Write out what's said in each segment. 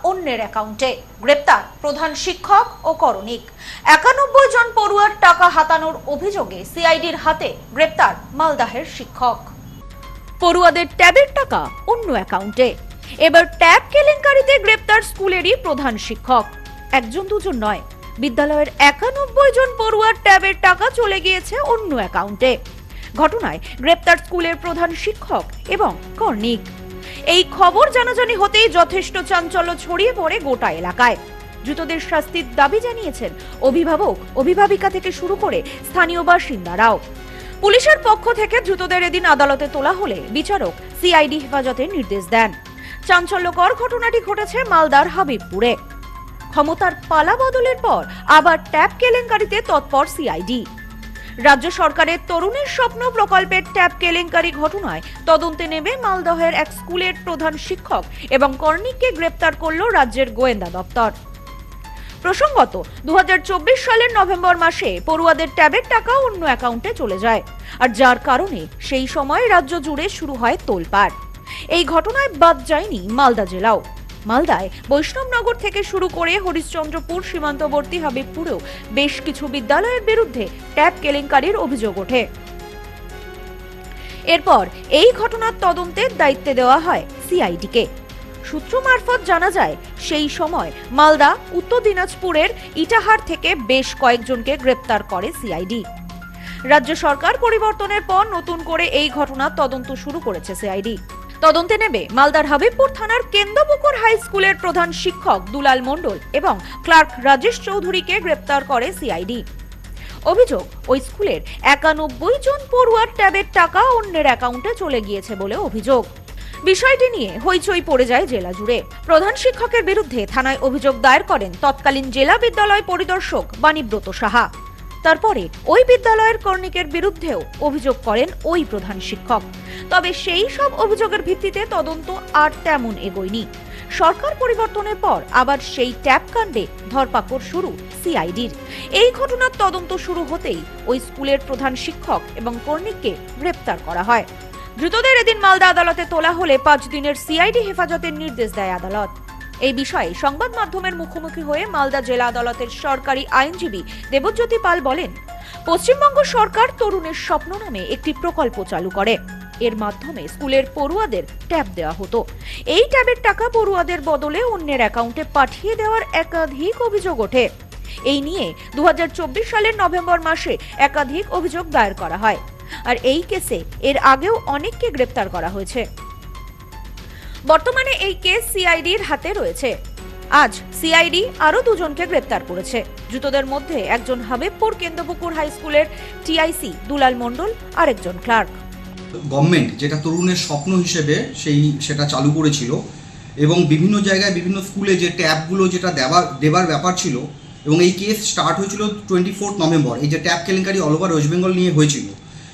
অন্যের অ্যাকাউন্টে, গ্রেপ্তার প্রধান শিক্ষক ও করণিক। 91 জন পড়ুয়ার টাকা হাতানোর অভিযোগে সিআইডির হাতে গ্রেপ্তার মালদাহের শিক্ষক। পড়ুয়াদের ট্যাবের টাকা অন্য অ্যাকাউন্টে। এবার ট্যাব কেলেঙ্কারিতে গ্রেপ্তার স্কুলেরই প্রধান শিক্ষক। একজন দুজন নয়, বিদ্যালয়ের 91 জন পড়ুয়ার ট্যাবের টাকা চলে গিয়েছে অন্য অ্যাকাউন্টে। ঘটনায় গ্রেপ্তার স্কুলের প্রধান শিক্ষক এবং কর্ণিক। এই খবর জানাজানি হতেই যথেষ্ট চাঞ্চল্য ছড়িয়ে পড়ে গোটা এলাকায়। ধৃতদের শাস্তির দাবি জানিয়েছেন অভিভাবক, অভিভাবিকা থেকে শুরু করে স্থানীয় বাসিন্দারাও। পুলিশের পক্ষ থেকে ধৃতদের এদিন আদালতে তোলা হলে বিচারক সিআইডি হেফাজতের নির্দেশ দেন। চাঞ্চল্যকর ঘটনাটি ঘটেছে মালদার হাবিবপুরে। ক্ষমতার পালা বদলের পর আবার ট্যাব কেলেঙ্কারিতে তৎপর সিআইডি। রাজ্য সরকারের তরুণের স্বপ্ন প্রকল্পের ট্যাব কেলেঙ্কারি ঘটনায় তদন্তে নেমে মালদহের এক স্কুলের প্রধান শিক্ষক এবং কর্ণিককে গ্রেপ্তার করল রাজ্যের গোয়েন্দা দপ্তর। প্রসঙ্গত 2024 সালের নভেম্বর মাসে পড়ুয়াদের ট্যাবের টাকা অন্য অ্যাকাউন্টে চলে যায়, আর যার কারণে সেই সময় রাজ্য জুড়ে শুরু হয় তোলপাড়। এই ঘটনায় বাদ যায়নি মালদা জেলাও। মালদায় বৈষ্ণবনগর থেকে শুরু করে হরিশ্চন্দ্রপুর সীমান্তবর্তী হাবিবপুরেও বেশ কিছু বিদ্যালয়ের বিরুদ্ধে ট্যাব কেলেঙ্কারির অভিযোগ ওঠে। এরপর এই ঘটনার তদন্তের দায়িত্বে দেওয়া হয় সিআইডিকে। সূত্র মারফত জানা যায়, সেই সময় মালদা, উত্তর দিনাজপুরের ইটাহার থেকে বেশ কয়েকজনকে গ্রেপ্তার করে সিআইডি। রাজ্য সরকার পরিবর্তনের পর নতুন করে এই ঘটনার তদন্ত শুরু করেছে সিআইডি। তদন্তে নেবে মালদার হাবিবপুর থানার কেন্দ্রপুকুর হাই স্কুলের প্রধান শিক্ষক দুলাল মণ্ডল এবং ক্লার্ক রাজেশ চৌধুরীকে গ্রেপ্তার করে সিআইডি। অভিযোগ, ওই স্কুলের 91 জন পড়ুয়ার ট্যাবের টাকা অন্যের অ্যাকাউন্টে চলে গিয়েছে বলে অভিযোগ। বিষয়টি নিয়ে হইচই পড়ে যায় জেলা জুড়ে। প্রধান শিক্ষকের বিরুদ্ধে থানায় অভিযোগ দায়ের করেন তৎকালীন জেলা বিদ্যালয় পরিদর্শক বাণীব্রত সাহা। তারপরে ওই বিদ্যালয়ের কর্ণিকের বিরুদ্ধেও অভিযোগ করেন ওই প্রধান শিক্ষক। তবে সেই সব অভিযোগের ভিত্তিতে তদন্ত আর তেমন এগোয়নি। সরকার পরিবর্তনের পর আবার সেই ট্যাব কাণ্ডে ধরপাকড় শুরু সিআইডির। এই ঘটনার তদন্ত শুরু হতেই ওই স্কুলের প্রধান শিক্ষক এবং কর্ণিককে গ্রেপ্তার করা হয়। ধৃতদের এদিন মালদা আদালতে তোলা হলে 5 দিনের সিআইডি হেফাজতের নির্দেশ দেয় আদালত। এই বিষয়ে সংবাদ মাধ্যমের মুখোমুখি হয়ে মালদা জেলা আদালতের সরকারি আইনজীবী দেবজ্যোতি পাল বলেন, পশ্চিমবঙ্গ সরকার তরুণের স্বপ্ন নামে একটি প্রকল্প চালু করে। এর মাধ্যমে স্কুলের পড়ুয়াদের ট্যাব দেওয়া হতো। এই ট্যাবের টাকা পড়ুয়াদের বদলে অন্যের অ্যাকাউন্টে পাঠিয়ে দেওয়ার একাধিক অভিযোগ ওঠে। এই নিয়ে 2024 সালের নভেম্বর মাসে একাধিক অভিযোগ দায়ের করা হয়, আর এই কেসে এর আগেও অনেককে গ্রেপ্তার করা হয়েছে। বর্তমানে এই কেস সিআইডির হাতে রয়েছে। আজ সিআইডি আরো 2 জনকে গ্রেপ্তার করেছে। ধৃতদের মধ্যে একজন হাবিবপুর কেন্দ্রপুকুর হাই স্কুলের টিআইসি দুলাল মণ্ডল, আর একজন ক্লার্ক। গভর্নমেন্ট যেটা তরুণের স্বপ্ন হিসেবে সেটা চালু করেছিল এবং বিভিন্ন জায়গায় বিভিন্ন স্কুলে যে ট্যাবগুলো যেটা দেবার ব্যাপার ছিল, এবং এই কেস স্টার্ট হয়েছিল 24 নভেম্বর। এই যে ট্যাব কেলেঙ্কারি অল ওভার ওয়েস্ট বেঙ্গল নিয়ে হয়েছিল,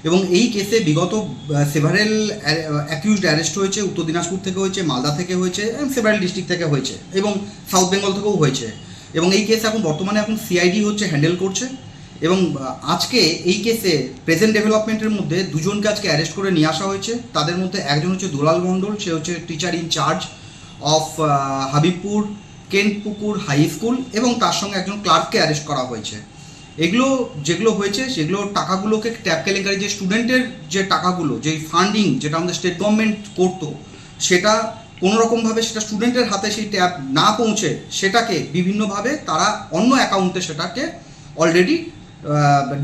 এবং এই কেসে বিগত সেভারেল অ্যাকিউজড অ্যারেস্ট হয়েছে। উত্তর দিনাজপুর থেকে হয়েছে, মালদা থেকে হয়েছে, এবং সেভারেল ডিস্ট্রিক্ট থেকে হয়েছে, এবং সাউথ বেঙ্গল থেকেও হয়েছে। এবং এই কেস বর্তমানে সিআইডি হ্যান্ডেল করছে। এবং আজকে এই কেসে প্রেজেন্ট ডেভেলপমেন্টের মধ্যে 2 জনকে আজকে অ্যারেস্ট করে নিয়ে আসা হয়েছে। তাদের মধ্যে একজন হচ্ছে দুলাল মণ্ডল, সে হচ্ছে teacher in charge of Habibpur Kendrapukur high school, এবং তার সঙ্গে একজন ক্লার্ককে অ্যারেস্ট করা হয়েছে। এগুলো যেগুলো হয়েছে সেগুলো টাকাগুলোকে ট্যাব কেলেঙ্কারি, যে স্টুডেন্টের যে টাকাগুলো, যে ফান্ডিং যেটা আমাদের স্টেট গভর্নমেন্ট করতো, সেটা কোনোরকমভাবে সেটা স্টুডেন্টের হাতে সেই ট্যাব না পৌঁছে সেটাকে বিভিন্নভাবে তারা অন্য অ্যাকাউন্টে সেটাকে অলরেডি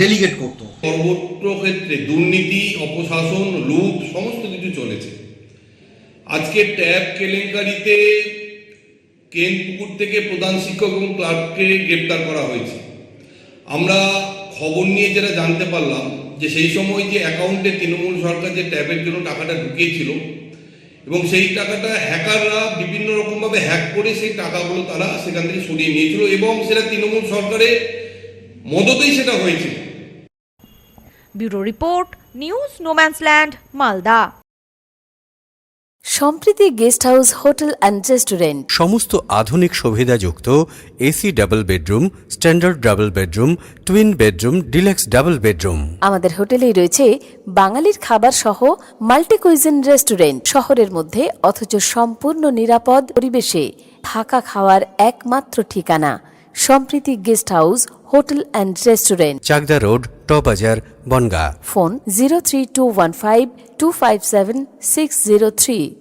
ডেলিগেট করতো। সর্বত্র ক্ষেত্রে দুর্নীতি, অপশাসন, লুট সমস্ত কিছু চলেছে। আজকে ট্যাব কেলেঙ্কারিতে কেন্দ্রপুকুর থেকে প্রধান শিক্ষক এবং ক্লার্ককে গ্রেপ্তার করা হয়েছে। আমরা খবর নিয়ে যেটা জানতে পারলাম যে সেই সময় যে অ্যাকাউন্টে তৃণমূল সরকার যে ট্যাবের জন্য টাকাটা ঢুকিয়েছিল, এবং সেই টাকাটা হ্যাকাররা বিভিন্ন রকমভাবে হ্যাক করে সেই টাকাগুলো তারা সেখান থেকে সরিয়ে নিয়েছিল, এবং সেটা তৃণমূল সরকারের মদতেই সেটা হয়েছিল। Bureau report, news no man's land, Malda. Samprity guest house hotel and restaurant. সমস্ত আধুনিক সুবিধাযুক্ত AC double bedroom, standard double bedroom, twin bedroom, deluxe double bedroom. আমাদের হোটেলেই রয়েছে বাঙালির খাবার সহ মাল্টি কুইজিন রেস্টুরেন্ট। শহরের মধ্যে অথচ সম্পূর্ণ নিরাপদ পরিবেশে থাকা খাওয়ার একমাত্র ঠিকানা Samprity guest house hotel and restaurant, Chakdah road, টবাজার, বনগাঁ। ফোন 03215257603।